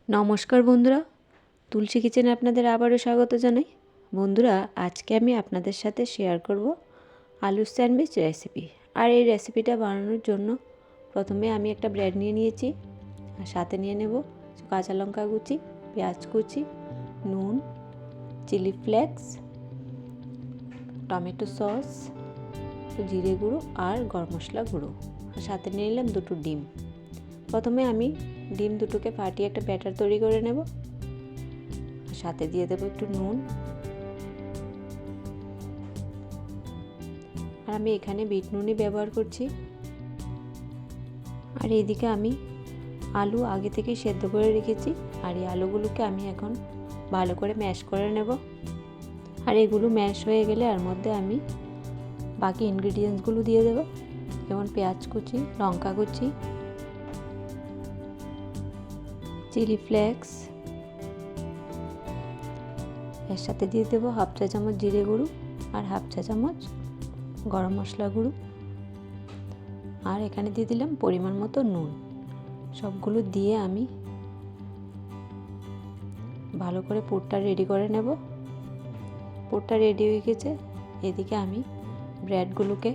নমস্কার বন্ধুরা, তুলসী কিচেনে আপনাদের আবারও স্বাগত জানাই। বন্ধুরা, আজকে আমি আপনাদের সাথে শেয়ার করব আলুর স্যান্ডউইচ রেসিপি। আর এই রেসিপিটা বানানোর জন্য প্রথমে আমি একটা ব্রেড নিয়ে নিয়েছি, আর সাথে নিয়ে নেব কাঁচা লঙ্কা কুচি, পেঁয়াজ কুচি, নুন, চিলি ফ্লেক্স, টমেটো সস, জিরে গুঁড়ো আর গরম মশলা গুঁড়ো, আর সাথে নিয়ে নিলাম দুটো ডিম। প্রথমে আমি ডিম দুটোকে ফাটিয়ে একটা ব্যাটার তৈরি করে নেব। সাথে দিয়ে দেবো একটু নুন, আর আমি এখানে বিট নুনই ব্যবহার করছি। আর এইদিকে আমি আলু আগে থেকে সেদ্ধ করে রেখেছি, আর এই আলুগুলোকে আমি এখন ভালো করে ম্যাশ করে নেব। আর এগুলো ম্যাশ হয়ে গেলে এর মধ্যে আমি বাকি ইনগ্রিডিয়েন্টসগুলো দিয়ে দেব, যেমন পেঁয়াজ কুচি, লঙ্কা কুচি, চিলি ফ্লেক্স, এর সাথে দিয়ে দেবো হাফ চা চামচ জিরে গুঁড়ো আর হাফ চা চামচ গরম মশলা গুঁড়ো, আর এখানে দিয়ে দিলাম পরিমাণ মতো নুন। সবগুলো দিয়ে আমি ভালো করে পুরটা রেডি করে নেব। পুরটা রেডি হয়ে গেছে। এদিকে আমি ব্রেডগুলোকে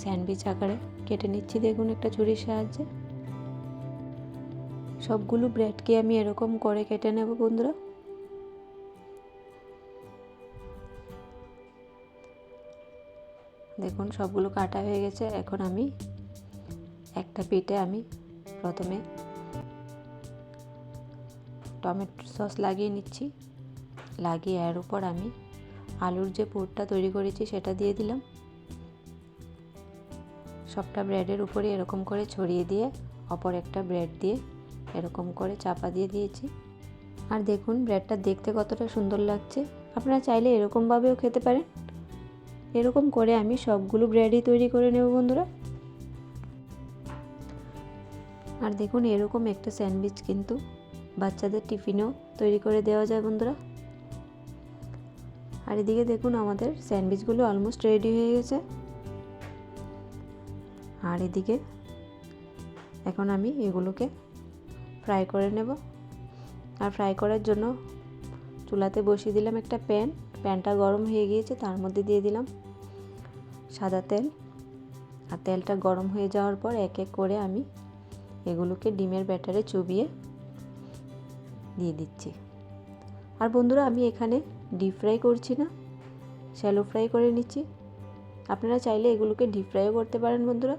স্যান্ডউইচ আকারে কেটে নিচ্ছি, দেখুন একটা ছুরির সাহায্যে। সবগুলো ব্রেডকে আমি এরকম করে কেটে নেব বন্ধুরা। দেখুন সবগুলো কাটা হয়ে গেছে। এখন আমি একটা পিঠে আমি প্রথমে টমেটো সস লাগিয়ে নিচ্ছি, লাগিয়ে এর উপর আমি আলুর যে পুরটা তৈরি করেছি সেটা দিয়ে দিলাম। সবটা ব্রেডের উপরে এরকম করে ছড়িয়ে দিয়ে অপর একটা ব্রেড দিয়ে এরকম করে চাপা দিয়ে দিয়েছি। আর দেখুন ব্রেডটা দেখতে কতটা সুন্দর লাগছে। আপনারা চাইলে এরকমভাবেও খেতে পারেন। এরকম করে আমি সবগুলো ব্রেডই তৈরি করে নেব বন্ধুরা। আর দেখুন এরকম একটা স্যান্ডউইচ কিন্তু বাচ্চাদের টিফিনেও তৈরি করে দেওয়া যায় বন্ধুরা। আর এদিকে দেখুন আমাদের স্যান্ডউইচগুলো অলমোস্ট রেডি হয়ে গেছে। আর এদিকে এখন আমি এগুলোকে ফ্রাই করে নেব। আর ফ্রাই করার জন্য চুলাতে বসিয়ে দিলাম একটা প্যানটা গরম হয়ে গিয়েছে, তার মধ্যে দিয়ে দিলাম সাদা তেল। আর তেলটা গরম হয়ে যাওয়ার পর এক এক করে আমি এগুলোকে ডিমের ব্যাটারে চুবিয়ে দিয়ে দিচ্ছি। আর বন্ধুরা আমি এখানে ডিপ ফ্রাই করছি না, শ্যালো ফ্রাই করে নিচ্ছি। আপনারা চাইলে এগুলোকে ডিপ ফ্রাইও করতে পারেন বন্ধুরা।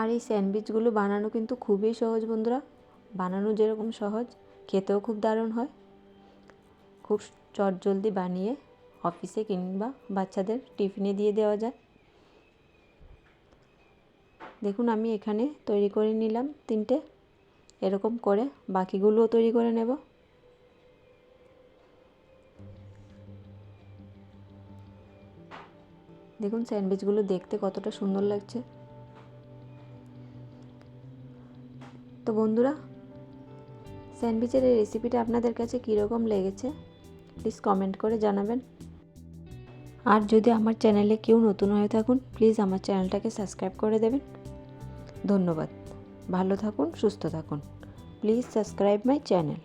আর এই স্যান্ডউইচগুলো বানানো কিন্তু খুবই সহজ বন্ধুরা। বানানো যেরকম সহজ, খেতেও খুব দারুণ হয়। খুব চটজলদি বানিয়ে অফিসে কিংবা বাচ্চাদের টিফিনে দিয়ে দেওয়া যায়। দেখুন আমি এখানে তৈরি করে নিলাম 3টে। এরকম করে বাকিগুলোও তৈরি করে নেব। দেখুন স্যান্ডউইচগুলো দেখতে কতটা সুন্দর লাগছে। তো বন্ধুরা, স্যান্ডউইচের এই রেসিপিটা আপনাদের কাছে কীরকম লেগেছে প্লিজ কমেন্ট করে জানাবেন। আর যদি আমার চ্যানেলে কেউ নতুন হয়ে থাকুন প্লিজ আমার চ্যানেলটাকে সাবস্ক্রাইব করে দেবেন। ধন্যবাদ। ভালো থাকুন, সুস্থ থাকুন। Please subscribe my channel.